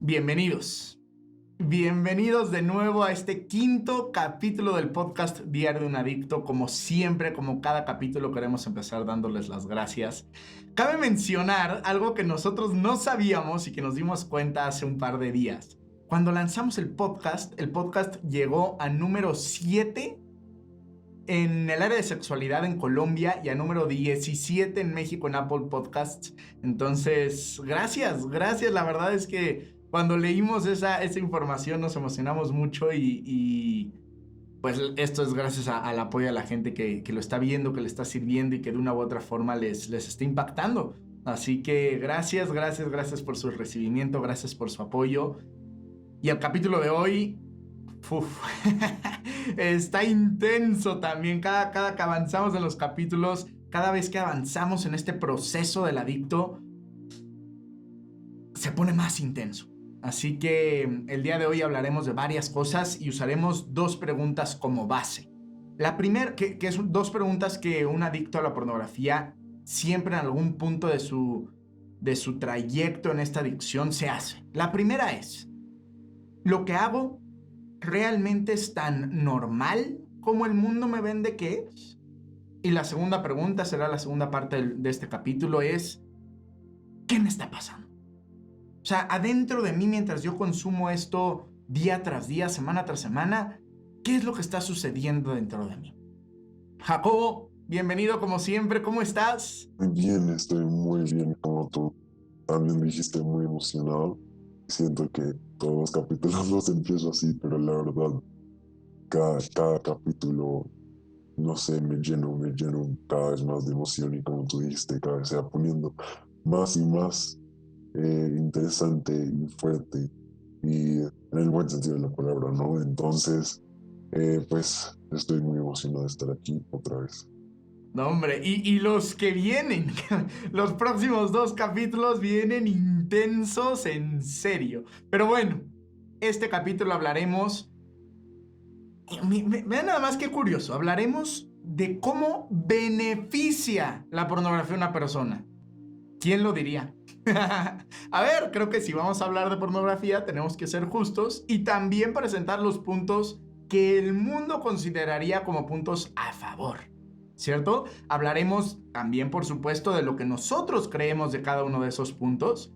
Bienvenidos. Bienvenidos de nuevo a este quinto capítulo del podcast Diario de un Adicto. Como siempre, como cada capítulo, queremos empezar dándoles las gracias. Cabe mencionar algo que nosotros no sabíamos y que nos dimos cuenta hace un par de días. Cuando lanzamos el podcast llegó a número 7 en el área de sexualidad en Colombia y a número 17 en México en Apple Podcasts. Entonces, gracias. La verdad es que cuando leímos esa información nos emocionamos mucho y pues esto es gracias al apoyo de la gente que lo está viendo, que le está sirviendo y que de una u otra forma les está impactando. Así que gracias por su recibimiento, gracias por su apoyo. Y el capítulo de hoy, uf, está intenso también. Cada que avanzamos en los capítulos, cada vez que avanzamos en este proceso del adicto, se pone más intenso. Así que el día de hoy hablaremos de varias cosas y usaremos dos preguntas como base. La primera, que son dos preguntas que un adicto a la pornografía siempre en algún punto de su trayecto en esta adicción se hace. La primera es: ¿lo que hago realmente es tan normal como el mundo me vende que es? Y la segunda pregunta, será la segunda parte de este capítulo, es: ¿qué me está pasando? O sea, adentro de mí, mientras yo consumo esto día tras día, semana tras semana, ¿qué es lo que está sucediendo dentro de mí? Jacobo, bienvenido como siempre, ¿cómo estás? Muy bien, estoy muy bien como tú. También me dijiste muy emocionado. Siento que todos los capítulos los empiezo así, pero la verdad, cada capítulo, no sé, me lleno cada vez más de emoción y como tú dijiste, cada vez se va poniendo más y más interesante y fuerte y en el buen sentido de la palabra, ¿no? Entonces, pues estoy muy emocionado de estar aquí otra vez. No, hombre, y los que vienen, los próximos dos capítulos vienen intensos en serio. Pero bueno, este capítulo hablaremos, vean nada más qué curioso, hablaremos de cómo beneficia la pornografía a una persona. ¿Quién lo diría? A ver, creo que si vamos a hablar de pornografía tenemos que ser justos y también presentar los puntos que el mundo consideraría como puntos a favor, ¿cierto? Hablaremos también, por supuesto, de lo que nosotros creemos de cada uno de esos puntos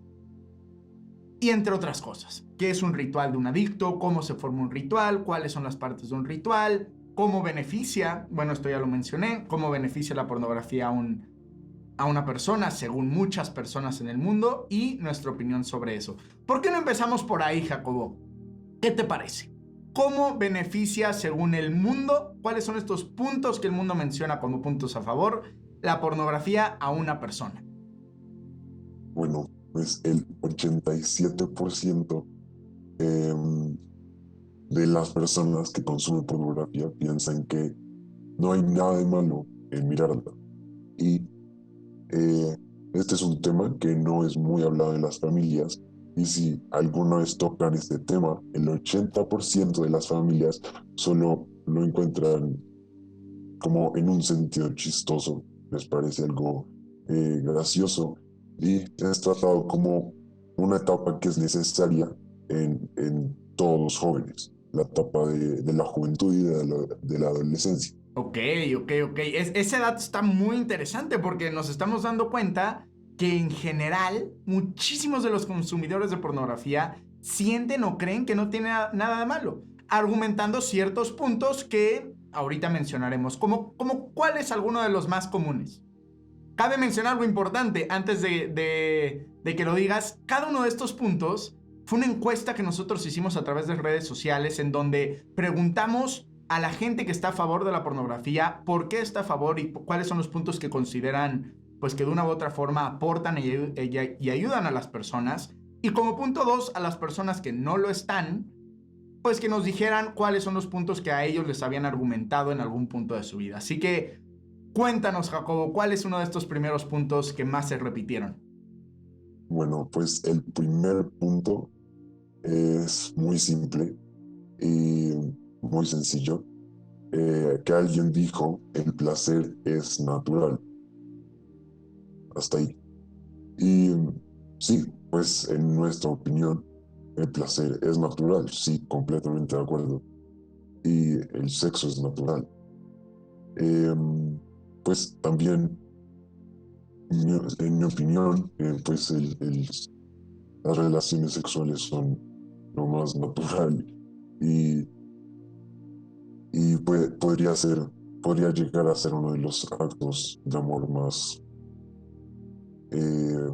y entre otras cosas. ¿Qué es un ritual de un adicto? ¿Cómo se forma un ritual? ¿Cuáles son las partes de un ritual? ¿Cómo beneficia? Bueno, esto ya lo mencioné. ¿Cómo beneficia la pornografía a una persona, según muchas personas en el mundo, y nuestra opinión sobre eso? ¿Por qué no empezamos por ahí, Jacobo? ¿Qué te parece? ¿Cómo beneficia, según el mundo, cuáles son estos puntos que el mundo menciona como puntos a favor, la pornografía a una persona? Bueno, pues el 87% de las personas que consumen pornografía piensan que no hay nada de malo en mirarla. Y eh, este es un tema que no es muy hablado en las familias. Y si alguna vez tocan este tema, el 80% de las familias solo lo encuentran como en un sentido chistoso, les parece algo gracioso y es tratado como una etapa que es necesaria en todos los jóvenes, la etapa de la juventud y de la adolescencia. Ok. Ese dato está muy interesante porque nos estamos dando cuenta que en general muchísimos de los consumidores de pornografía sienten o creen que no tiene nada de malo, argumentando ciertos puntos que ahorita mencionaremos, como cuál es alguno de los más comunes. Cabe mencionar algo importante antes de que lo digas. Cada uno de estos puntos fue una encuesta que nosotros hicimos a través de redes sociales en donde preguntamos a la gente que está a favor de la pornografía por qué está a favor y cuáles son los puntos que consideran pues que de una u otra forma aportan y ayudan a las personas. Y como punto 2, a las personas que no lo están, pues que nos dijeran cuáles son los puntos que a ellos les habían argumentado en algún punto de su vida. Así que cuéntanos, Jacobo, ¿cuál es uno de estos primeros puntos que más se repitieron? Bueno, pues el primer punto es muy simple y muy sencillo. Que alguien dijo, el placer es natural. Hasta ahí. Y sí, pues en nuestra opinión, el placer es natural, sí, completamente de acuerdo. Y el sexo es natural. Pues también, en mi opinión, pues las relaciones sexuales son lo más natural y, podría llegar a ser uno de los actos de amor eh,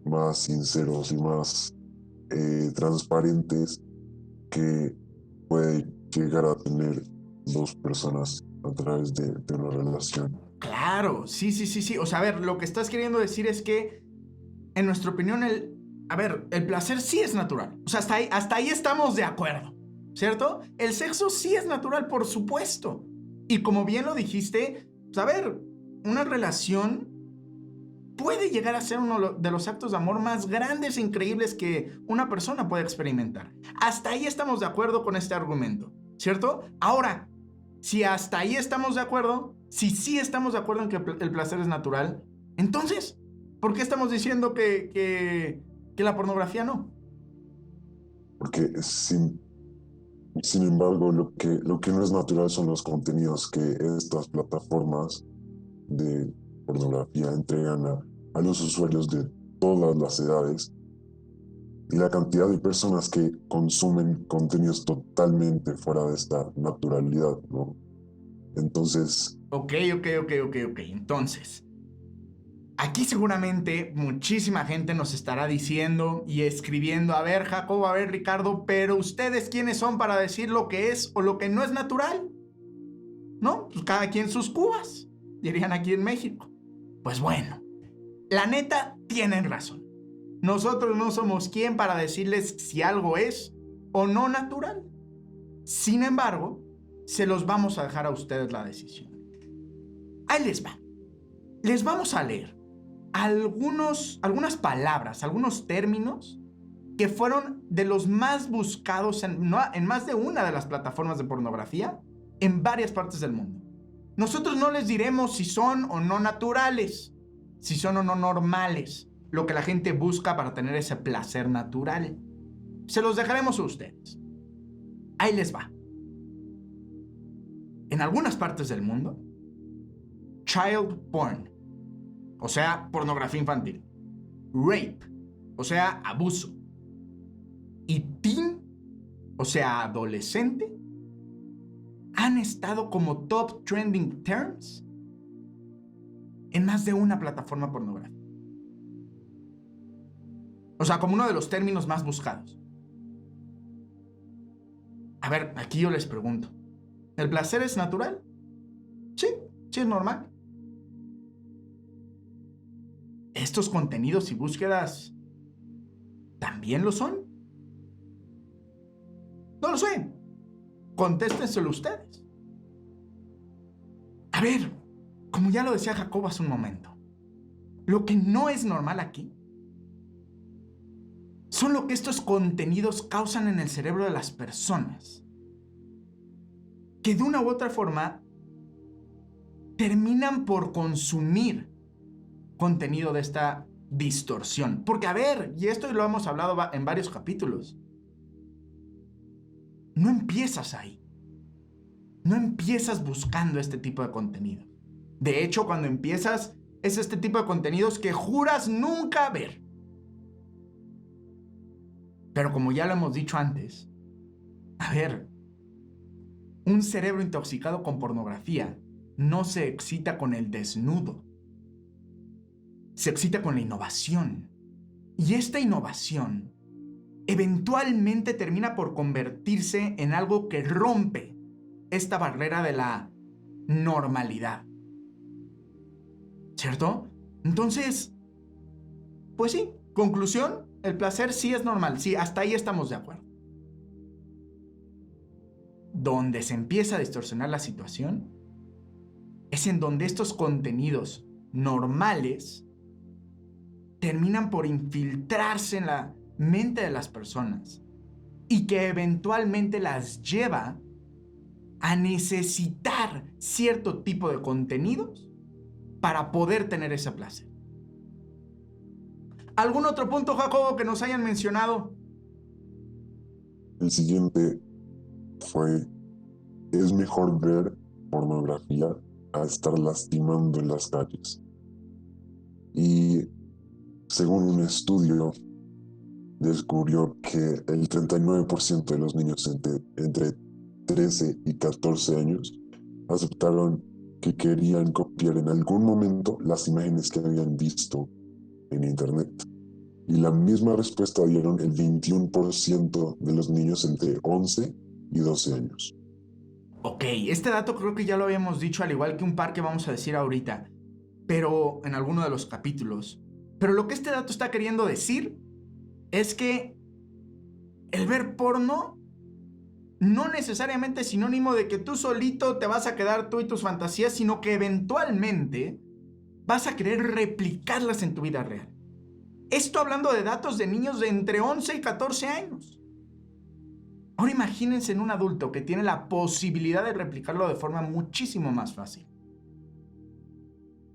más sinceros y más transparentes que puede llegar a tener dos personas a través de una relación. Claro, sí, sí, sí, sí. O sea, a ver, lo que estás queriendo decir es que, en nuestra opinión, el placer sí es natural. O sea, hasta ahí estamos de acuerdo, ¿cierto? El sexo sí es natural, por supuesto. Y como bien lo dijiste, pues, a ver, una relación puede llegar a ser uno de los actos de amor más grandes e increíbles que una persona puede experimentar. Hasta ahí estamos de acuerdo con este argumento, ¿cierto? Ahora, si hasta ahí estamos de acuerdo, si sí estamos de acuerdo en que el placer es natural, entonces, ¿por qué estamos diciendo que la pornografía no? Porque sin embargo, lo que no es natural son los contenidos que estas plataformas de pornografía entregan a los usuarios de todas las edades y la cantidad de personas que consumen contenidos totalmente fuera de esta naturalidad, ¿no? Entonces, Ok. Entonces, aquí seguramente muchísima gente nos estará diciendo y escribiendo, a ver, Jacobo, a ver, Ricardo, pero ustedes quiénes son para decir lo que es o lo que no es natural, ¿no? Pues cada quien sus cubas, dirían aquí en México. Pues bueno, la neta, tienen razón. Nosotros no somos quien para decirles si algo es o no natural. Sin embargo, se los vamos a dejar a ustedes la decisión. Ahí les va. Les vamos a leer algunas palabras, algunos términos que fueron de los más buscados en más de una de las plataformas de pornografía en varias partes del mundo. Nosotros no les diremos si son o no naturales, si son o no normales, lo que la gente busca para tener ese placer natural. Se los dejaremos a ustedes. Ahí les va. En algunas partes del mundo, child porn, o sea, pornografía infantil. Rape, o sea, abuso. Y teen, o sea, adolescente, han estado como top trending terms en más de una plataforma pornográfica. O sea, como uno de los términos más buscados. A ver, aquí yo les pregunto, ¿el placer es natural? Sí, sí es normal. ¿Estos contenidos y búsquedas también lo son? No lo sé. Contéstenselo ustedes. A ver, como ya lo decía Jacobo hace un momento, lo que no es normal aquí son lo que estos contenidos causan en el cerebro de las personas, que de una u otra forma terminan por consumir contenido de esta distorsión. Porque, a ver, y esto lo hemos hablado en varios capítulos, no empiezas ahí. No empiezas buscando este tipo de contenido. De hecho, cuando empiezas, es este tipo de contenidos que juras nunca ver. Pero como ya lo hemos dicho antes, a ver, un cerebro intoxicado con pornografía no se excita con el desnudo. Se excita con la innovación. Y esta innovación eventualmente termina por convertirse en algo que rompe esta barrera de la normalidad. ¿Cierto? Entonces, pues sí, conclusión, el placer sí es normal, sí, hasta ahí estamos de acuerdo. Donde se empieza a distorsionar la situación es en donde estos contenidos normales terminan por infiltrarse en la mente de las personas y que eventualmente las lleva a necesitar cierto tipo de contenidos para poder tener ese placer. ¿Algún otro punto, Jacobo, que nos hayan mencionado? El siguiente fue, es mejor ver pornografía a estar lastimando en las calles. Y según un estudio, descubrió que el 39% de los niños entre 13 y 14 años aceptaron que querían copiar en algún momento las imágenes que habían visto en Internet. Y la misma respuesta dieron el 21% de los niños entre 11 y 12 años. Ok, este dato creo que ya lo habíamos dicho, al igual que un par que vamos a decir ahorita, pero en alguno de los capítulos. Pero lo que este dato está queriendo decir es que el ver porno no necesariamente es sinónimo de que tú solito te vas a quedar tú y tus fantasías, sino que eventualmente vas a querer replicarlas en tu vida real. Esto hablando de datos de niños de entre 11 y 14 años. Ahora imagínense en un adulto que tiene la posibilidad de replicarlo de forma muchísimo más fácil,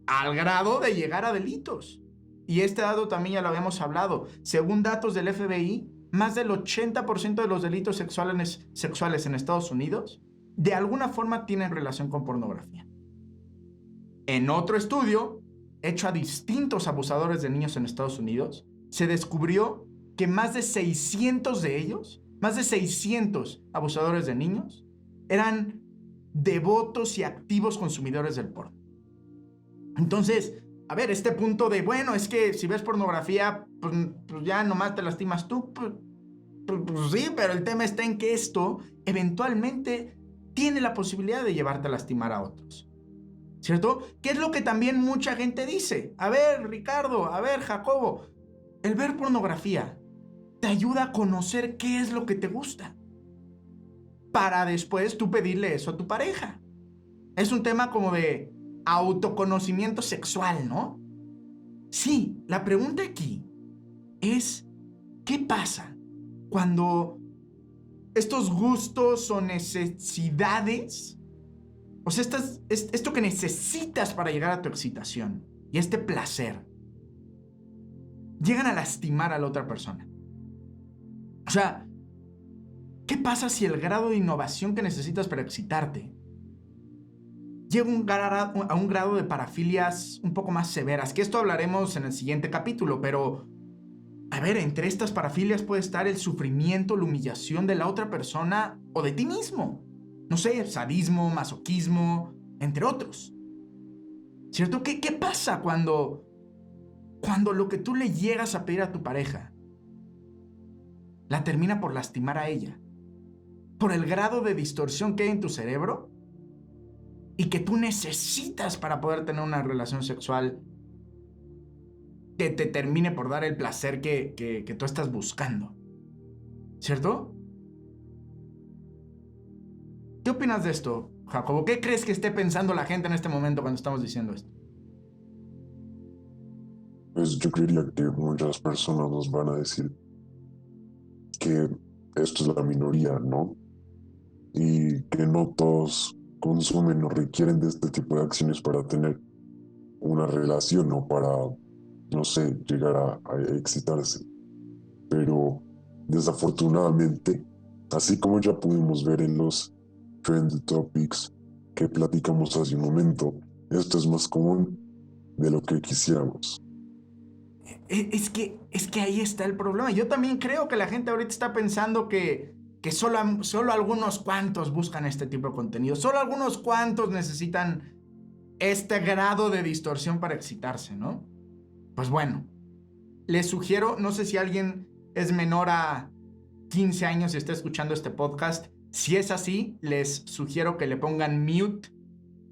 al grado de llegar a delitos. Y este dato también ya lo habíamos hablado. Según datos del FBI, más del 80% de los delitos sexuales en Estados Unidos de alguna forma tienen relación con pornografía. En otro estudio, hecho a distintos abusadores de niños en Estados Unidos, se descubrió que más de 600 de ellos, más de 600 abusadores de niños, eran devotos y activos consumidores del porno. Entonces, a ver, este punto de, bueno, es que si ves pornografía, pues ya nomás te lastimas tú, pues sí, pero el tema está en que esto eventualmente tiene la posibilidad de llevarte a lastimar a otros. ¿Cierto? ¿Qué es lo que también mucha gente dice? A ver, Ricardo, a ver, Jacobo, el ver pornografía te ayuda a conocer qué es lo que te gusta, para después tú pedirle eso a tu pareja. Es un tema como de autoconocimiento sexual, ¿no? Sí, la pregunta aquí es, ¿qué pasa cuando estos gustos o necesidades, o sea, esto que necesitas para llegar a tu excitación y este placer, llegan a lastimar a la otra persona? O sea, ¿qué pasa si el grado de innovación que necesitas para excitarte llega a un grado de parafilias un poco más severas? Que esto hablaremos en el siguiente capítulo, pero a ver, entre estas parafilias puede estar el sufrimiento, la humillación de la otra persona o de ti mismo. No sé, sadismo, masoquismo, entre otros. ¿Cierto? ¿Qué pasa cuando lo que tú le llegas a pedir a tu pareja la termina por lastimar a ella? Por el grado de distorsión que hay en tu cerebro y que tú necesitas para poder tener una relación sexual que te termine por dar el placer que tú estás buscando. ¿Cierto? ¿Qué opinas de esto, Jacobo? ¿Qué crees que esté pensando la gente en este momento cuando estamos diciendo esto? Pues yo creería que muchas personas nos van a decir que esto es la minoría, ¿no? Y que no todos consumen o requieren de este tipo de acciones para tener una relación o para, no sé, llegar a excitarse. Pero desafortunadamente, así como ya pudimos ver en los Trend Topics que platicamos hace un momento, esto es más común de lo que quisiéramos. Es que ahí está el problema. Yo también creo que la gente ahorita está pensando que solo algunos cuantos buscan este tipo de contenido. Solo algunos cuantos necesitan este grado de distorsión para excitarse, ¿no? Pues bueno, les sugiero, no sé si alguien es menor a 15 años y está escuchando este podcast. Si es así, les sugiero que le pongan mute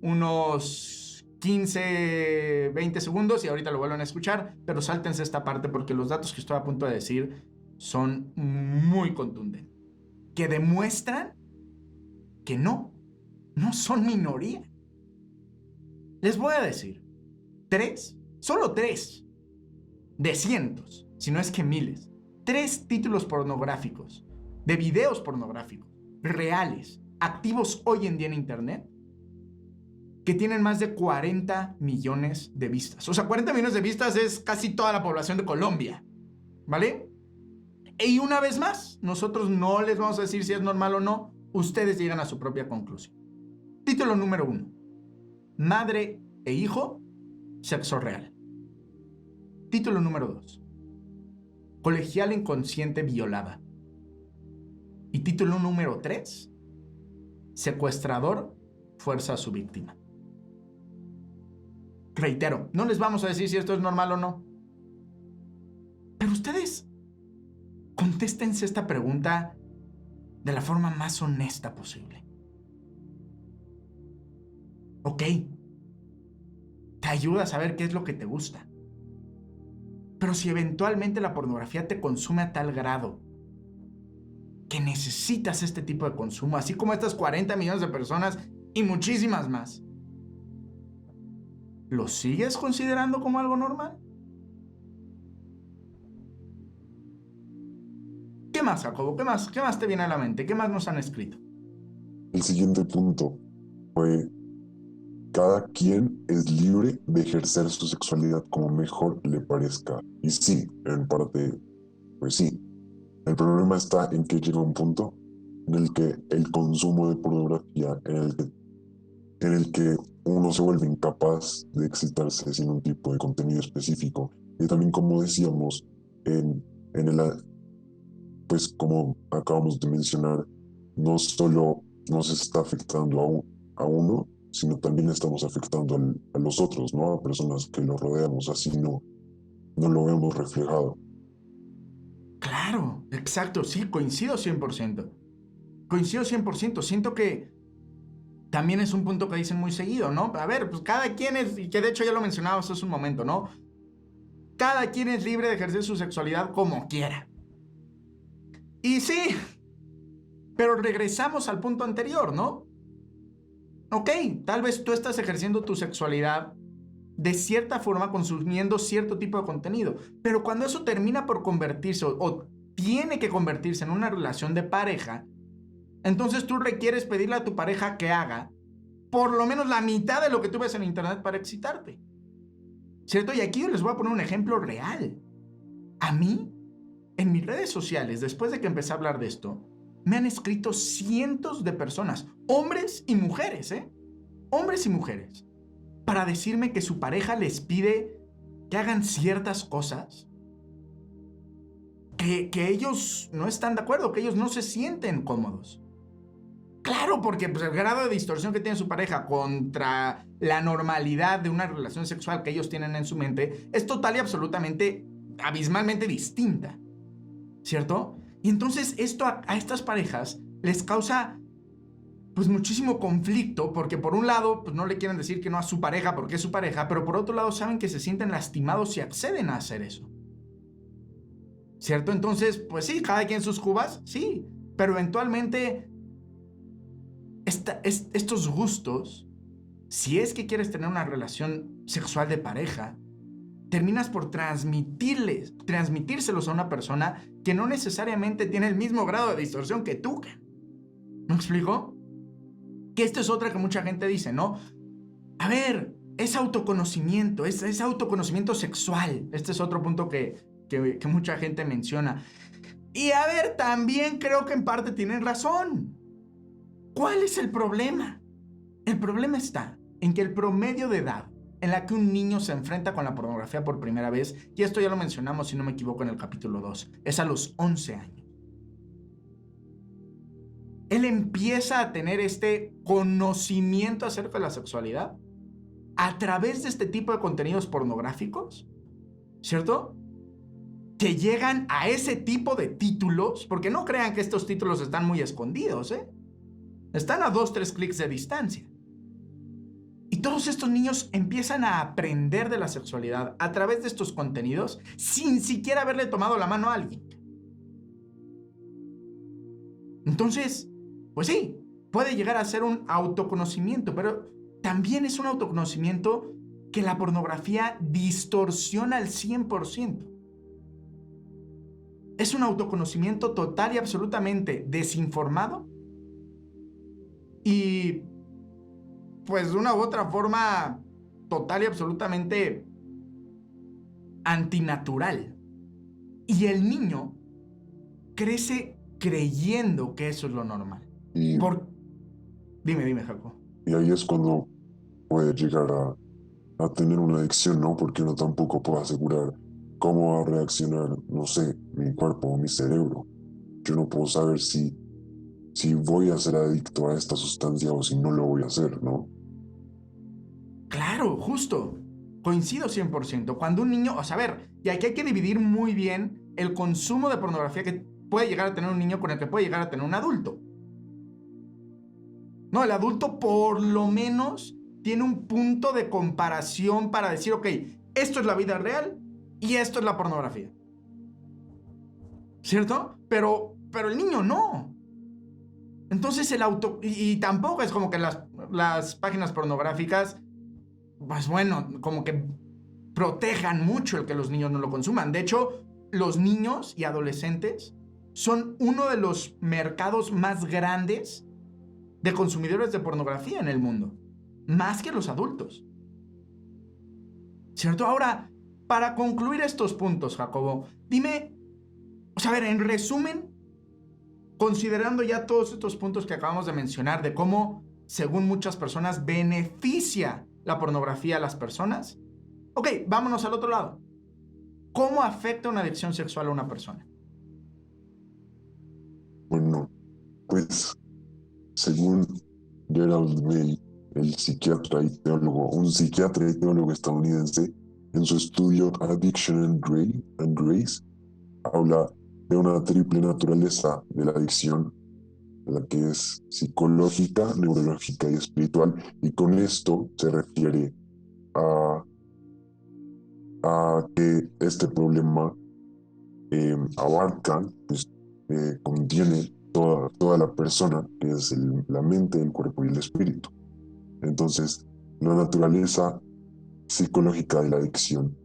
unos 15, 20 segundos y ahorita lo vuelven a escuchar, pero sáltense esta parte porque los datos que estoy a punto de decir son muy contundentes, que demuestran que no son minoría. Les voy a decir, solo 3 de cientos, si no es que miles, 3 títulos pornográficos, de videos pornográficos, reales, activos hoy en día en internet, que tienen más de 40 millones de vistas. O sea, 40 millones de vistas es casi toda la población de Colombia, ¿vale? Y una vez más, nosotros no les vamos a decir si es normal o no. Ustedes llegan a su propia conclusión. Título número 1. Madre e hijo, sexo real. Título número 2. Colegial inconsciente violada. Y título número 3. Secuestrador fuerza a su víctima. Reitero, no les vamos a decir si esto es normal o no. Pero ustedes contéstense esta pregunta de la forma más honesta posible. Ok, te ayuda a saber qué es lo que te gusta. Pero si eventualmente la pornografía te consume a tal grado que necesitas este tipo de consumo, así como estas 40 millones de personas y muchísimas más, ¿lo sigues considerando como algo normal? ¿Qué más, Jacobo? ¿Qué más te viene a la mente? ¿Qué más nos han escrito? El siguiente punto fue: cada quien es libre de ejercer su sexualidad como mejor le parezca. Y sí, en parte, pues sí. El problema está en que llega un punto en el que el consumo de pornografía, en el que uno se vuelve incapaz de excitarse sin un tipo de contenido específico. Y también, como decíamos, en el, pues como acabamos de mencionar, no solo nos está afectando a uno, sino también estamos afectando a los otros, ¿no? A personas que lo rodeamos, así no lo vemos reflejado. Claro, exacto, sí, coincido 100%. Coincido 100%. Siento que también es un punto que dicen muy seguido, ¿no? A ver, pues cada quien es, y que de hecho ya lo mencionábamos hace un momento, ¿no? Cada quien es libre de ejercer su sexualidad como quiera. Y sí, pero regresamos al punto anterior, ¿no? Ok, tal vez tú estás ejerciendo tu sexualidad de cierta forma consumiendo cierto tipo de contenido, pero cuando eso termina por convertirse o tiene que convertirse en una relación de pareja, entonces tú requieres pedirle a tu pareja que haga por lo menos la mitad de lo que tú ves en internet para excitarte. ¿Cierto? Y aquí yo les voy a poner un ejemplo real. A mí, en mis redes sociales, después de que empecé a hablar de esto, me han escrito cientos de personas, hombres y mujeres, hombres y mujeres, para decirme que su pareja les pide que hagan ciertas cosas que ellos no están de acuerdo, que ellos no se sienten cómodos. Claro, porque pues, el grado de distorsión que tiene su pareja contra la normalidad de una relación sexual que ellos tienen en su mente es total y absolutamente, abismalmente distinta, ¿cierto? Y entonces esto a estas parejas les causa pues muchísimo conflicto, porque por un lado pues no le quieren decir que no a su pareja porque es su pareja, pero por otro lado saben que se sienten lastimados si acceden a hacer eso, ¿cierto? Entonces, pues sí, cada quien sus cubas, sí, pero eventualmente estos gustos, si es que quieres tener una relación sexual de pareja, terminas por transmitírselos a una persona que no necesariamente tiene el mismo grado de distorsión que tú. ¿Me explico? Que esto es otra que mucha gente dice, ¿no? A ver, es autoconocimiento, es autoconocimiento sexual. Este es otro punto que mucha gente menciona. Y a ver, también creo que en parte tienen razón. ¿Cuál es el problema? El problema está en que el promedio de edad en la que un niño se enfrenta con la pornografía por primera vez, y esto ya lo mencionamos si no me equivoco en el capítulo 2, es a los 11 años. Él empieza a tener este conocimiento acerca de la sexualidad a través de este tipo de contenidos pornográficos, ¿cierto? Que llegan a ese tipo de títulos, porque no crean que estos títulos están muy escondidos, están a 2-3 clics de distancia. Y todos estos niños empiezan a aprender de la sexualidad a través de estos contenidos sin siquiera haberle tomado la mano a alguien. Entonces, pues sí, puede llegar a ser un autoconocimiento, pero también es un autoconocimiento que la pornografía distorsiona al 100%. Es un autoconocimiento total y absolutamente desinformado y pues de una u otra forma total y absolutamente antinatural. Y el niño crece creyendo que eso es lo normal. Y, Dime, Jaco. y ahí es cuando puede llegar a tener una adicción, ¿no? Porque uno tampoco puede asegurar cómo va a reaccionar, no sé, mi cuerpo o mi cerebro. Yo no puedo saber si voy a ser adicto a esta sustancia o si no lo voy a hacer, ¿no? Claro, justo. Coincido 100%. Cuando un niño, o sea, a ver, y aquí hay que dividir muy bien el consumo de pornografía que puede llegar a tener un niño con el que puede llegar a tener un adulto. No, el adulto por lo menos tiene un punto de comparación para decir, ok, esto es la vida real y esto es la pornografía. ¿Cierto? Pero el niño no. Entonces el auto... Y tampoco es como que las páginas pornográficas, pues bueno, como que protejan mucho el que los niños no lo consuman. De hecho, los niños y adolescentes son uno de los mercados más grandes de consumidores de pornografía en el mundo. Más que los adultos. ¿Cierto? Ahora, para concluir estos puntos, Jacobo, dime, o sea, a ver, en resumen, considerando ya todos estos puntos que acabamos de mencionar de cómo, según muchas personas, beneficia la pornografía a las personas. Ok, vámonos al otro lado. ¿Cómo afecta una adicción sexual a una persona? Bueno, pues según Gerald May, el psiquiatra y teólogo, un psiquiatra y teólogo estadounidense, en su estudio Addiction and Grace, habla de una triple naturaleza de la adicción, la que es psicológica, neurológica y espiritual, y con esto se refiere a, a que este problema abarca, pues, contiene toda la persona, que es la mente, el cuerpo y el espíritu. Entonces, la naturaleza psicológica de la adicción,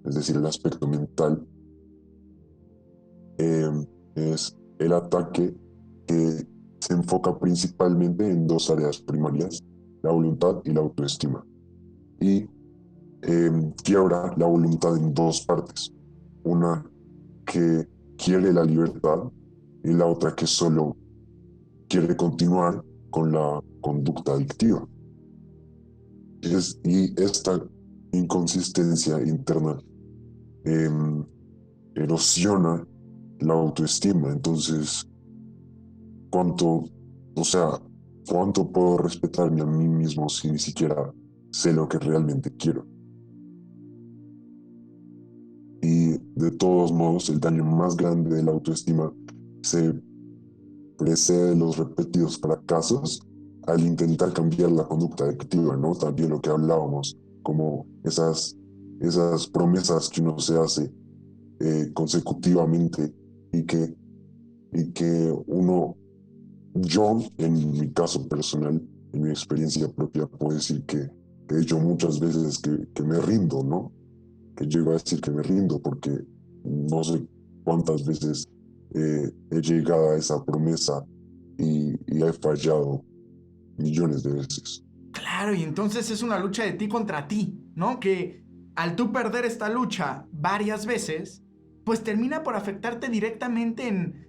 es decir, el aspecto mental, eh, es el ataque que se enfoca principalmente en dos áreas primarias, la voluntad y la autoestima. Y quiebra la voluntad en dos partes. Una que quiere la libertad y la otra que solo quiere continuar con la conducta adictiva. Y esta inconsistencia interna eh, erosiona la autoestima. Entonces, ¿cuánto, o sea, cuánto puedo respetarme a mí mismo si ni siquiera sé lo que realmente quiero? Y de todos modos, el daño más grande de la autoestima se precede de los repetidos fracasos al intentar cambiar la conducta adictiva, ¿no? También lo que hablábamos, como esas promesas que uno se hace consecutivamente y que yo en mi caso personal, en mi experiencia propia, puedo decir que he hecho muchas veces que me rindo, ¿no? Que llego a decir que me rindo porque no sé cuántas veces he llegado a esa promesa y he fallado millones de veces. Claro, y entonces es una lucha de ti contra ti, ¿no? Que al tú perder esta lucha varias veces, pues termina por afectarte directamente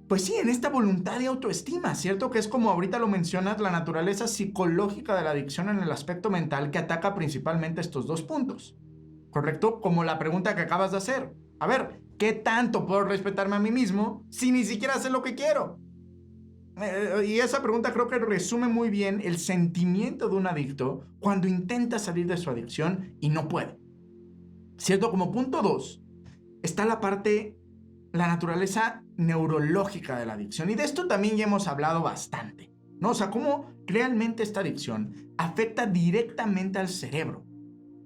pues sí, en esta voluntad de autoestima, ¿cierto? Que es como ahorita lo mencionas, la naturaleza psicológica de la adicción en el aspecto mental que ataca principalmente estos dos puntos, ¿correcto? Como la pregunta que acabas de hacer. A ver, ¿qué tanto puedo respetarme a mí mismo si ni siquiera sé lo que quiero? Y esa pregunta creo que resume muy bien el sentimiento de un adicto cuando intenta salir de su adicción y no puede. ¿Cierto? Como punto 2, está la naturaleza neurológica de la adicción. Y de esto también ya hemos hablado bastante, ¿no? O sea, cómo realmente esta adicción afecta directamente al cerebro,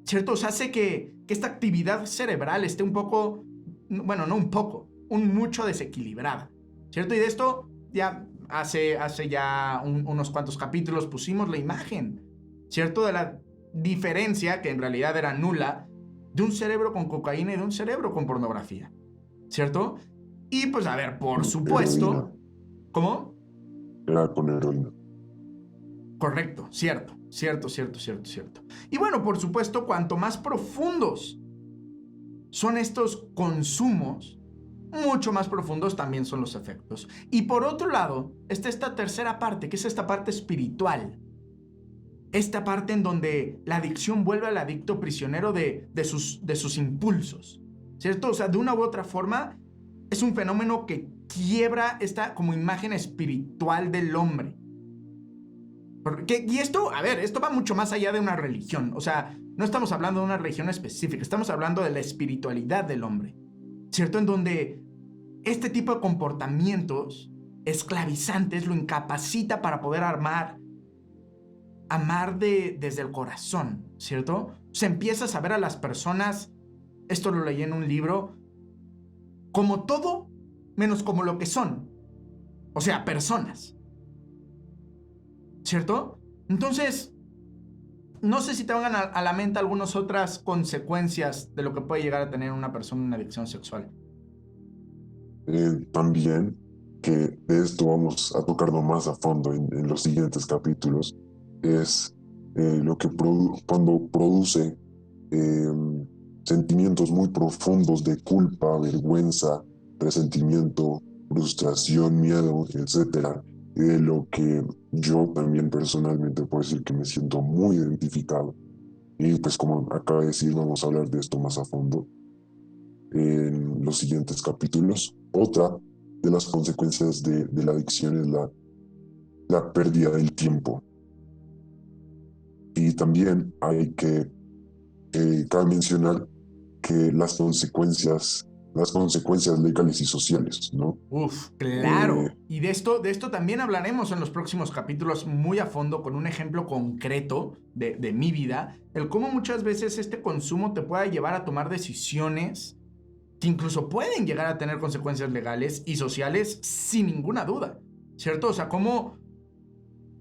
¿cierto? O sea, hace que esta actividad cerebral esté un poco, bueno, no un poco, mucho desequilibrada, ¿cierto? Y de esto ya hace ya unos cuantos capítulos pusimos la imagen, ¿cierto? De la diferencia, que en realidad era nula, de un cerebro con cocaína y de un cerebro con pornografía, ¿cierto? Y pues a ver, por supuesto... Heroína. ¿Cómo? Era con heroína. Correcto, cierto. Y bueno, por supuesto, cuanto más profundos son estos consumos, mucho más profundos también son los efectos. Y por otro lado, está esta tercera parte, que es esta parte espiritual. Esta parte en donde la adicción vuelve al adicto prisionero de sus impulsos, ¿cierto? O sea, de una u otra forma, es un fenómeno que quiebra esta como imagen espiritual del hombre. Y esto, a ver, esto va mucho más allá de una religión. O sea, no estamos hablando de una religión específica, estamos hablando de la espiritualidad del hombre, ¿cierto? En donde este tipo de comportamientos esclavizantes lo incapacita para poder amar desde el corazón, ¿cierto? Se empieza a saber a las personas, esto lo leí en un libro, como todo menos como lo que son. O sea, personas, ¿cierto? Entonces, no sé si te vengan a la mente algunas otras consecuencias de lo que puede llegar a tener una persona en una adicción sexual. También que de esto vamos a tocarlo más a fondo en los siguientes capítulos, es lo que cuando produce sentimientos muy profundos de culpa, vergüenza, resentimiento, frustración, miedo, etcétera, y de lo que yo también personalmente puedo decir que me siento muy identificado. Y pues como acaba de decir, vamos a hablar de esto más a fondo en los siguientes capítulos. Otra de las consecuencias de la adicción es la pérdida del tiempo. Y también cabe mencionar que las consecuencias legales y sociales, ¿no? Uf, claro. Y de esto también hablaremos en los próximos capítulos muy a fondo con un ejemplo concreto de mi vida, el cómo muchas veces este consumo te puede llevar a tomar decisiones que incluso pueden llegar a tener consecuencias legales y sociales sin ninguna duda, ¿cierto? O sea, cómo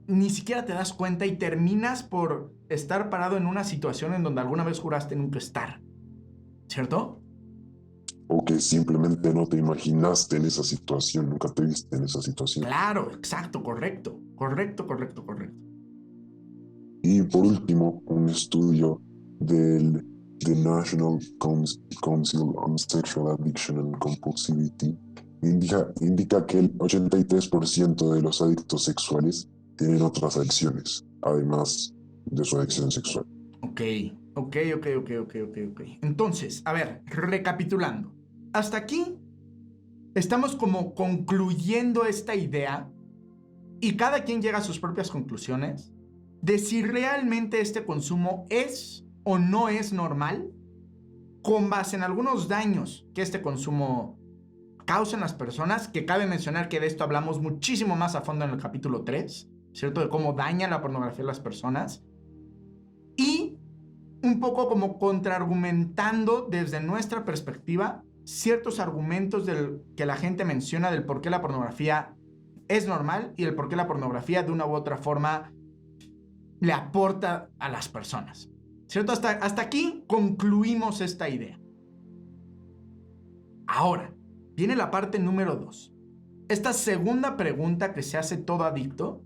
ni siquiera te das cuenta y terminas por estar parado en una situación en donde alguna vez juraste nunca estar, ¿cierto? O que simplemente no te imaginaste en esa situación, nunca te viste en esa situación. Claro, exacto, correcto. Y por último, un estudio del The National Council on Sexual Addiction and Compulsivity indica que el 83% de los adictos sexuales tienen otras adicciones, además de su adicción sexual. Ok. Entonces, a ver, recapitulando. Hasta aquí estamos como concluyendo esta idea y cada quien llega a sus propias conclusiones de si realmente este consumo es o no es normal con base en algunos daños que este consumo causa en las personas, que cabe mencionar que de esto hablamos muchísimo más a fondo en el capítulo 3, ¿cierto? De cómo daña la pornografía a las personas. Y un poco como contraargumentando desde nuestra perspectiva ciertos argumentos que la gente menciona del por qué la pornografía es normal y el por qué la pornografía de una u otra forma le aporta a las personas, ¿cierto? Hasta aquí concluimos esta idea. Ahora, viene la parte número 2. Esta segunda pregunta que se hace todo adicto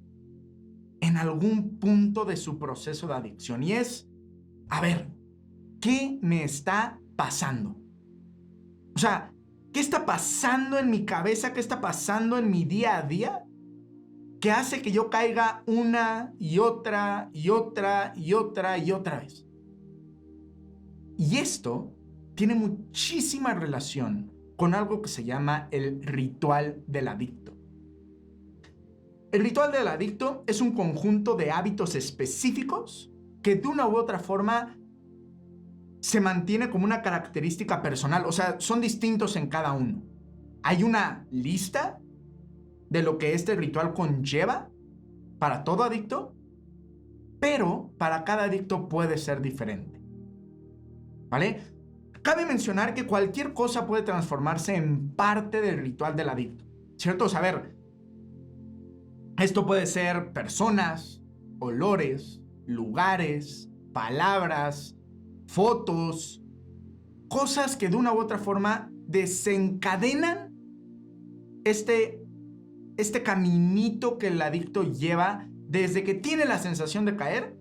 en algún punto de su proceso de adicción y es, a ver, ¿qué me está pasando? O sea, ¿qué está pasando en mi cabeza? ¿Qué está pasando en mi día a día? Que hace que yo caiga una y otra vez. Y esto tiene muchísima relación con algo que se llama el ritual del adicto. El ritual del adicto es un conjunto de hábitos específicos que de una u otra forma se mantiene como una característica personal. O sea, son distintos en cada uno. Hay una lista de lo que este ritual conlleva para todo adicto, pero para cada adicto puede ser diferente, ¿vale? Cabe mencionar que cualquier cosa puede transformarse en parte del ritual del adicto, ¿cierto? O sea, a ver, esto puede ser personas, olores, lugares, palabras, fotos, cosas que de una u otra forma desencadenan este caminito que el adicto lleva desde que tiene la sensación de caer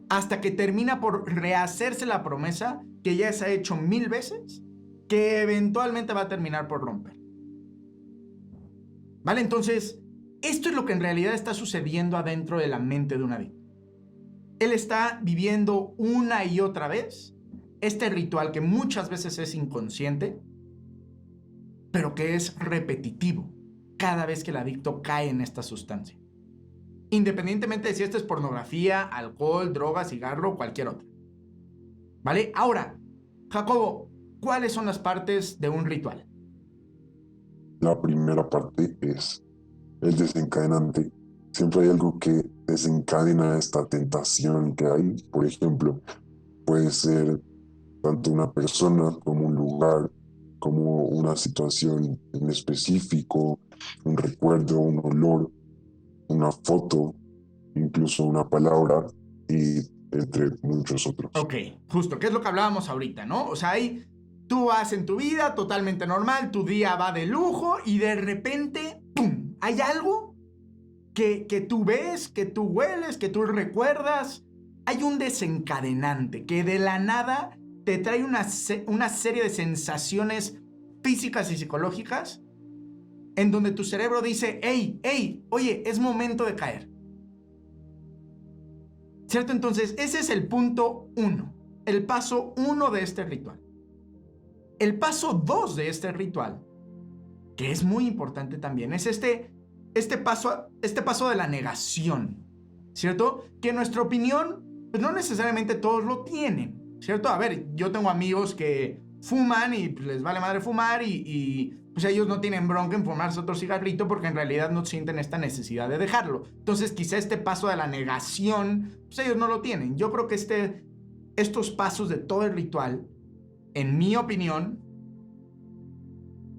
hasta que termina por rehacerse la promesa que ya se ha hecho 1000 veces, que eventualmente va a terminar por romper. ¿Vale? Entonces, esto es lo que en realidad está sucediendo adentro de la mente de un adicto. Él está viviendo una y otra vez este ritual que muchas veces es inconsciente, pero que es repetitivo cada vez que el adicto cae en esta sustancia. Independientemente de si esto es pornografía, alcohol, droga, cigarro o cualquier otra. ¿Vale? Ahora, Jacobo, ¿cuáles son las partes de un ritual? La primera parte es el desencadenante. Siempre hay algo que desencadena esta tentación que hay. Por ejemplo, puede ser tanto una persona como un lugar, como una situación en específico, un recuerdo, un olor, una foto, incluso una palabra y entre muchos otros. Ok, justo, ¿qué es lo que hablábamos ahorita, no? O sea, ahí tú vas en tu vida totalmente normal, tu día va de lujo y de repente, ¡pum! Hay algo que tú ves, que tú hueles, que tú recuerdas. Hay un desencadenante que de la nada te trae una serie de sensaciones físicas y psicológicas en donde tu cerebro dice, hey, oye, es momento de caer. ¿Cierto? Entonces, ese es el punto 1, el paso 1 de este ritual. El paso 2 de este ritual, que es muy importante también, es este paso de la negación, ¿cierto? Que en nuestra opinión, pues no necesariamente todos lo tienen, ¿cierto? A ver, yo tengo amigos que fuman y pues, les vale madre fumar y pues ellos no tienen bronca en fumarse otro cigarrito porque en realidad no sienten esta necesidad de dejarlo. Entonces quizá este paso de la negación, pues ellos no lo tienen. Yo creo que estos pasos de todo el ritual, en mi opinión,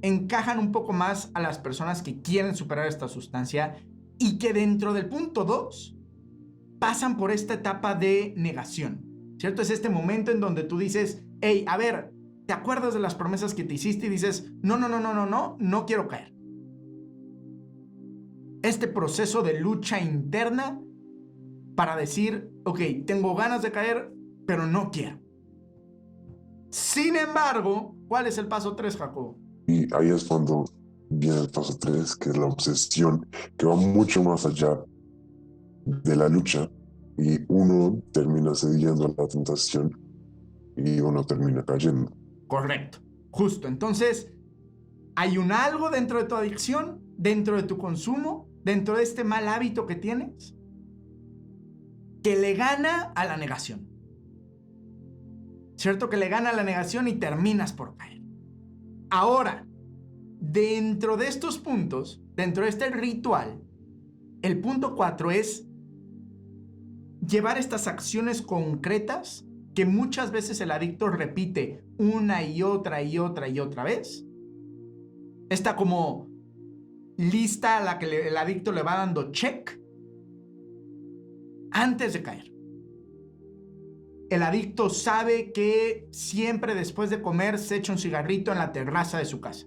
encajan un poco más a las personas que quieren superar esta sustancia y que dentro del punto 2 pasan por esta etapa de negación, ¿cierto? Es este momento en donde tú dices, hey, a ver, ¿te acuerdas de las promesas que te hiciste? Y dices, no quiero caer. Este proceso de lucha interna para decir, ok, tengo ganas de caer, pero no quiero. Sin embargo, ¿cuál es el paso 3, Jacobo? Y ahí es cuando viene el paso 3, que es la obsesión, que va mucho más allá de la lucha y uno termina cediendo a la tentación y uno termina cayendo. Correcto, justo. Entonces, hay un algo dentro de tu adicción, dentro de tu consumo, dentro de este mal hábito que tienes, que le gana a la negación. ¿Cierto? Que le gana a la negación y terminas por caer. Ahora, dentro de estos puntos, dentro de este ritual, el punto 4 es llevar estas acciones concretas que muchas veces el adicto repite una y otra vez. Esta como lista a la que el adicto le va dando check antes de caer. El adicto sabe que siempre después de comer se echa un cigarrito en la terraza de su casa.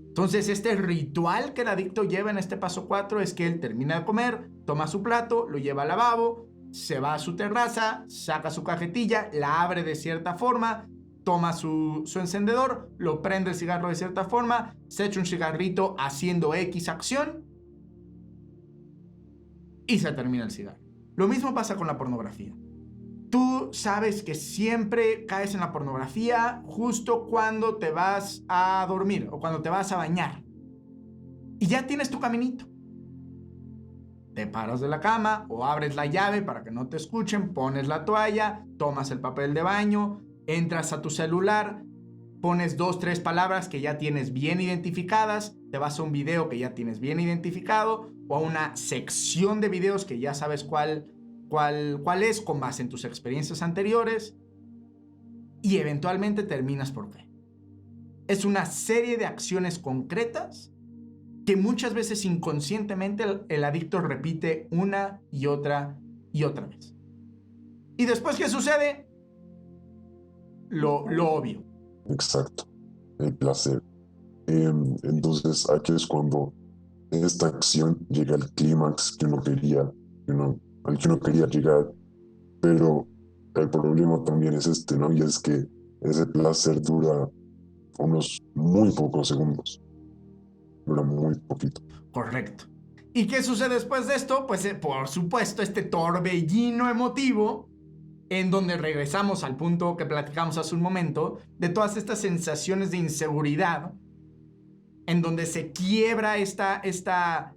Entonces, este ritual que el adicto lleva en este paso 4 es que él termina de comer, toma su plato, lo lleva al lavabo, se va a su terraza, saca su cajetilla, la abre de cierta forma, toma su encendedor, lo prende el cigarro de cierta forma, se echa un cigarrito haciendo X acción y se termina el cigarro. Lo mismo pasa con la pornografía. Tú sabes que siempre caes en la pornografía justo cuando te vas a dormir o cuando te vas a bañar. Y ya tienes tu caminito. Te paras de la cama o abres la llave para que no te escuchen, pones la toalla, tomas el papel de baño, entras a tu celular, pones 2, 3 palabras que ya tienes bien identificadas, te vas a un video que ya tienes bien identificado o a una sección de videos que ya sabes cuál es con base en tus experiencias anteriores y eventualmente terminas por caer. Es una serie de acciones concretas que muchas veces inconscientemente el adicto repite una y otra vez. ¿Y después qué sucede? Lo obvio. Exacto, el placer. Entonces aquí es cuando esta acción llega al clímax que uno quería, al que uno quería llegar, pero el problema también es este, ¿no? Y es que ese placer dura unos muy pocos segundos. Dura muy poquito. Correcto. ¿Y qué sucede después de esto? Pues por supuesto este torbellino emotivo en donde regresamos al punto que platicamos hace un momento de todas estas sensaciones de inseguridad, en donde se quiebra esta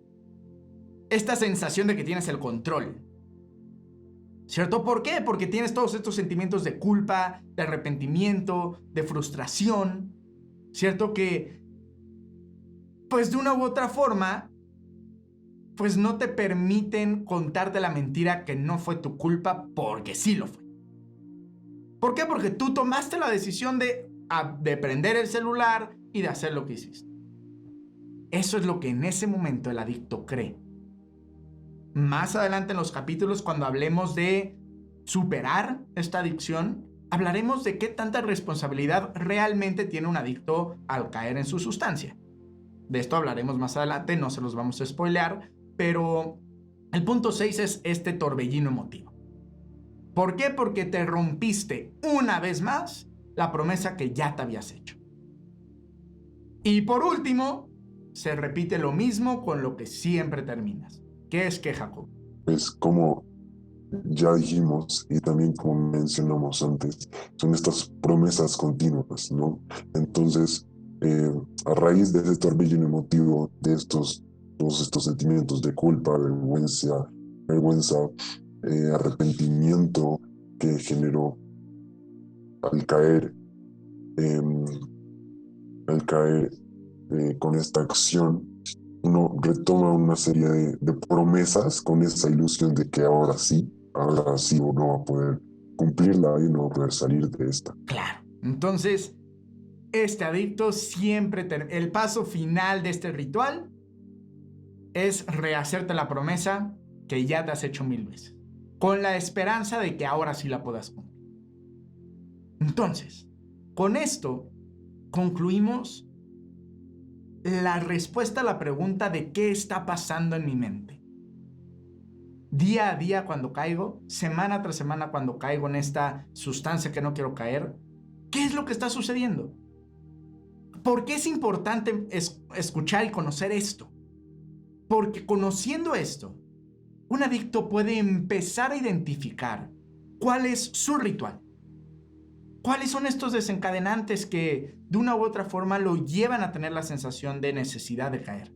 sensación de que tienes el control. ¿Cierto? ¿Por qué? Porque tienes todos estos sentimientos de culpa, de arrepentimiento, de frustración, ¿cierto? Que, pues de una u otra forma, pues no te permiten contarte la mentira que no fue tu culpa porque sí lo fue. ¿Por qué? Porque tú tomaste la decisión de prender el celular y de hacer lo que hiciste. Eso es lo que en ese momento el adicto cree. Más adelante en los capítulos, cuando hablemos de superar esta adicción, hablaremos de qué tanta responsabilidad realmente tiene un adicto al caer en su sustancia. De esto hablaremos más adelante, no se los vamos a spoilear, pero el punto 6 es este torbellino emotivo. ¿Por qué? Porque te rompiste una vez más la promesa que ya te habías hecho. Y por último, se repite lo mismo con lo que siempre terminas. ¿Qué es qué, Jacob? Pues como ya dijimos y también como mencionamos antes, son estas promesas continuas, ¿no? Entonces, a raíz de ese torbellino emotivo, de todos estos sentimientos de culpa, vergüenza, arrepentimiento que generó al caer, em, con esta acción, uno retoma una serie de promesas con esa ilusión de que ahora sí uno va a poder cumplirla y uno va a poder salir de esta. Claro. Entonces, este adicto siempre, el paso final de este ritual es rehacerte la promesa que ya te has hecho 1000 veces, con la esperanza de que ahora sí la puedas cumplir. Entonces, con esto concluimos la respuesta a la pregunta de qué está pasando en mi mente. Día a día cuando caigo, semana tras semana cuando caigo en esta sustancia que no quiero caer, ¿qué es lo que está sucediendo? ¿Por qué es importante escuchar y conocer esto? Porque conociendo esto, un adicto puede empezar a identificar cuál es su ritual. ¿Cuáles son estos desencadenantes que de una u otra forma lo llevan a tener la sensación de necesidad de caer?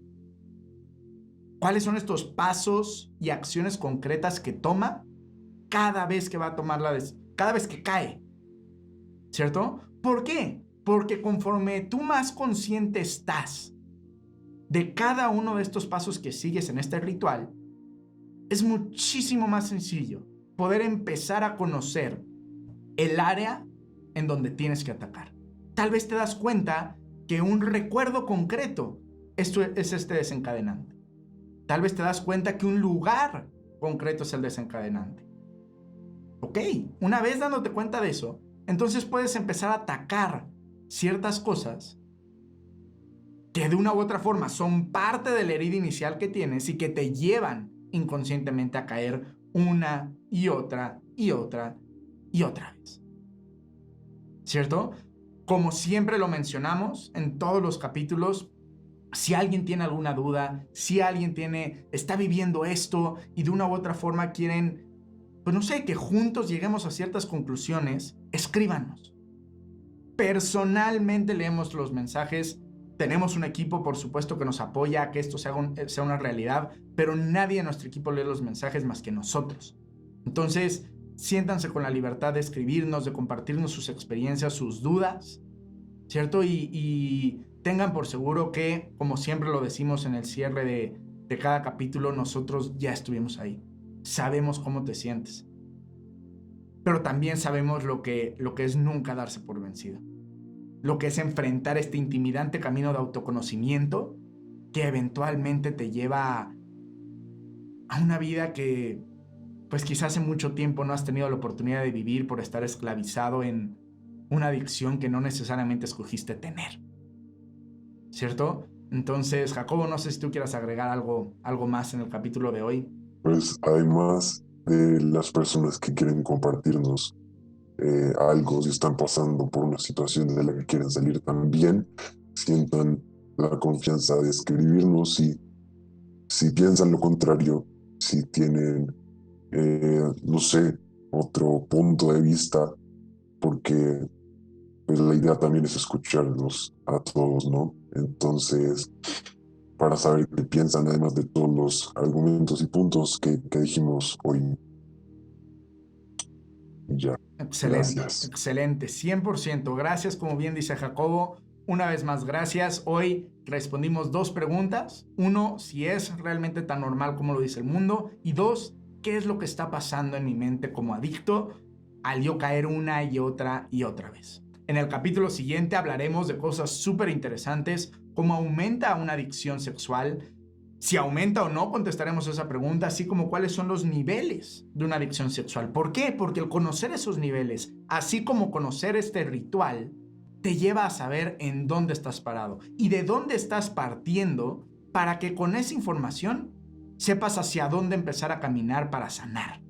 ¿Cuáles son estos pasos y acciones concretas que toma cada vez que va a tomar cada vez que cae? ¿Cierto? ¿Por qué? Porque conforme tú más consciente estás de cada uno de estos pasos que sigues en este ritual, es muchísimo más sencillo poder empezar a conocer el área en donde tienes que atacar. Tal vez te das cuenta que un recuerdo concreto es este desencadenante. Tal vez te das cuenta que un lugar concreto es el desencadenante. Ok, una vez dándote cuenta de eso, entonces puedes empezar a atacar ciertas cosas que de una u otra forma son parte de la herida inicial que tienes y que te llevan inconscientemente a caer una y otra y otra y otra vez. ¿Cierto? Como siempre lo mencionamos en todos los capítulos, si alguien tiene alguna duda, si alguien está viviendo esto y de una u otra forma quieren, pues no sé, que juntos lleguemos a ciertas conclusiones, escríbanos. Personalmente leemos los mensajes, tenemos un equipo, por supuesto, que nos apoya a que esto sea una realidad, pero nadie en nuestro equipo lee los mensajes más que nosotros. Entonces, siéntanse con la libertad de escribirnos, de compartirnos sus experiencias, sus dudas, ¿cierto? Y tengan por seguro que, como siempre lo decimos en el cierre de cada capítulo, nosotros ya estuvimos ahí. Sabemos cómo te sientes. Pero también sabemos lo que es nunca darse por vencido. Lo que es enfrentar este intimidante camino de autoconocimiento que eventualmente te lleva a una vida que pues quizás hace mucho tiempo no has tenido la oportunidad de vivir por estar esclavizado en una adicción que no necesariamente escogiste tener. ¿Cierto? Entonces, Jacobo, no sé si tú quieras agregar algo más en el capítulo de hoy. Pues además de las personas que quieren compartirnos algo, si están pasando por una situación de la que quieren salir, también sientan la confianza de escribirnos. Si piensan lo contrario, si tienen, no sé, otro punto de vista, porque pues la idea también es escucharlos a todos, ¿no? Entonces, para saber qué piensan, además de todos los argumentos y puntos que dijimos hoy. Ya, Excelente, gracias. excelente, 100%. Gracias, como bien dice Jacobo. Una vez más, gracias. Hoy respondimos 2 preguntas. 1, si es realmente tan normal como lo dice el mundo. Y 2, ¿qué es lo que está pasando en mi mente como adicto al yo caer una y otra vez? En el capítulo siguiente hablaremos de cosas súper interesantes, cómo aumenta una adicción sexual. Si aumenta o no, contestaremos esa pregunta, así como cuáles son los niveles de una adicción sexual. ¿Por qué? Porque el conocer esos niveles, así como conocer este ritual, te lleva a saber en dónde estás parado y de dónde estás partiendo para que con esa información sepas hacia dónde empezar a caminar para sanar.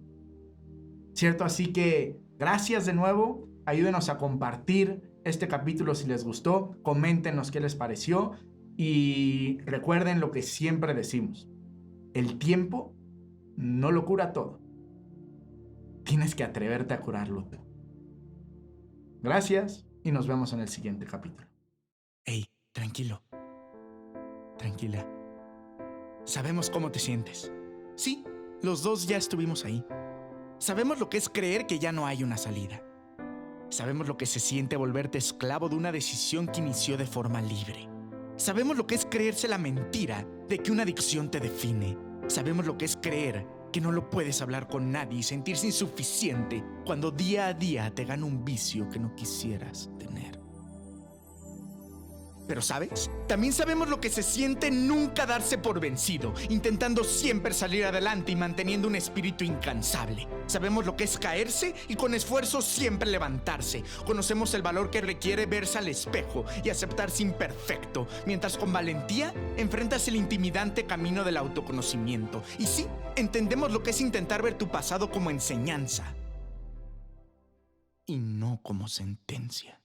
¿Cierto? Así que gracias de nuevo, ayúdenos a compartir este capítulo si les gustó, coméntenos qué les pareció y recuerden lo que siempre decimos, el tiempo no lo cura todo, tienes que atreverte a curarlo tú. Gracias y nos vemos en el siguiente capítulo. Hey, tranquilo, tranquila, sabemos cómo te sientes. Sí, los dos ya estuvimos ahí. Sabemos lo que es creer que ya no hay una salida. Sabemos lo que se siente volverte esclavo de una decisión que inició de forma libre. Sabemos lo que es creerse la mentira de que una adicción te define. Sabemos lo que es creer que no lo puedes hablar con nadie y sentirse insuficiente cuando día a día te gana un vicio que no quisieras tener. Pero ¿sabes? También sabemos lo que se siente nunca darse por vencido, intentando siempre salir adelante y manteniendo un espíritu incansable. Sabemos lo que es caerse y con esfuerzo siempre levantarse. Conocemos el valor que requiere verse al espejo y aceptarse imperfecto, mientras con valentía enfrentas el intimidante camino del autoconocimiento. Y sí, entendemos lo que es intentar ver tu pasado como enseñanza y no como sentencia.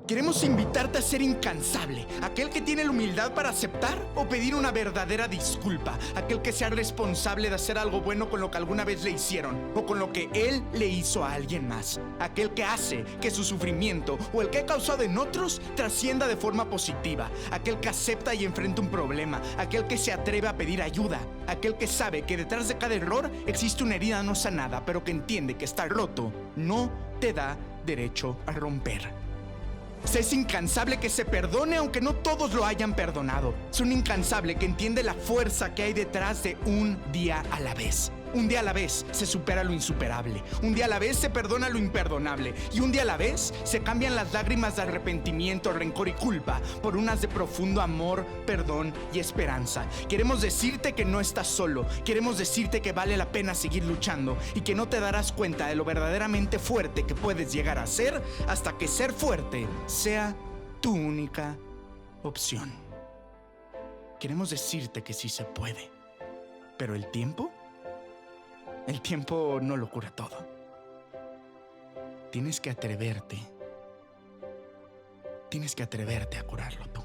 Queremos invitarte a ser incansable, aquel que tiene la humildad para aceptar o pedir una verdadera disculpa, aquel que sea responsable de hacer algo bueno con lo que alguna vez le hicieron o con lo que él le hizo a alguien más, aquel que hace que su sufrimiento o el que ha causado en otros trascienda de forma positiva, aquel que acepta y enfrenta un problema, aquel que se atreve a pedir ayuda, aquel que sabe que detrás de cada error existe una herida no sanada, pero que entiende que estar roto no te da derecho a romper. Sé ese incansable que se perdone aunque no todos lo hayan perdonado. Sé un incansable que entiende la fuerza que hay detrás de un día a la vez. Un día a la vez se supera lo insuperable. Un día a la vez se perdona lo imperdonable. Y un día a la vez se cambian las lágrimas de arrepentimiento, rencor y culpa por unas de profundo amor, perdón y esperanza. Queremos decirte que no estás solo. Queremos decirte que vale la pena seguir luchando y que no te darás cuenta de lo verdaderamente fuerte que puedes llegar a ser hasta que ser fuerte sea tu única opción. Queremos decirte que sí se puede, pero el tiempo no lo cura todo. Tienes que atreverte a curarlo tú.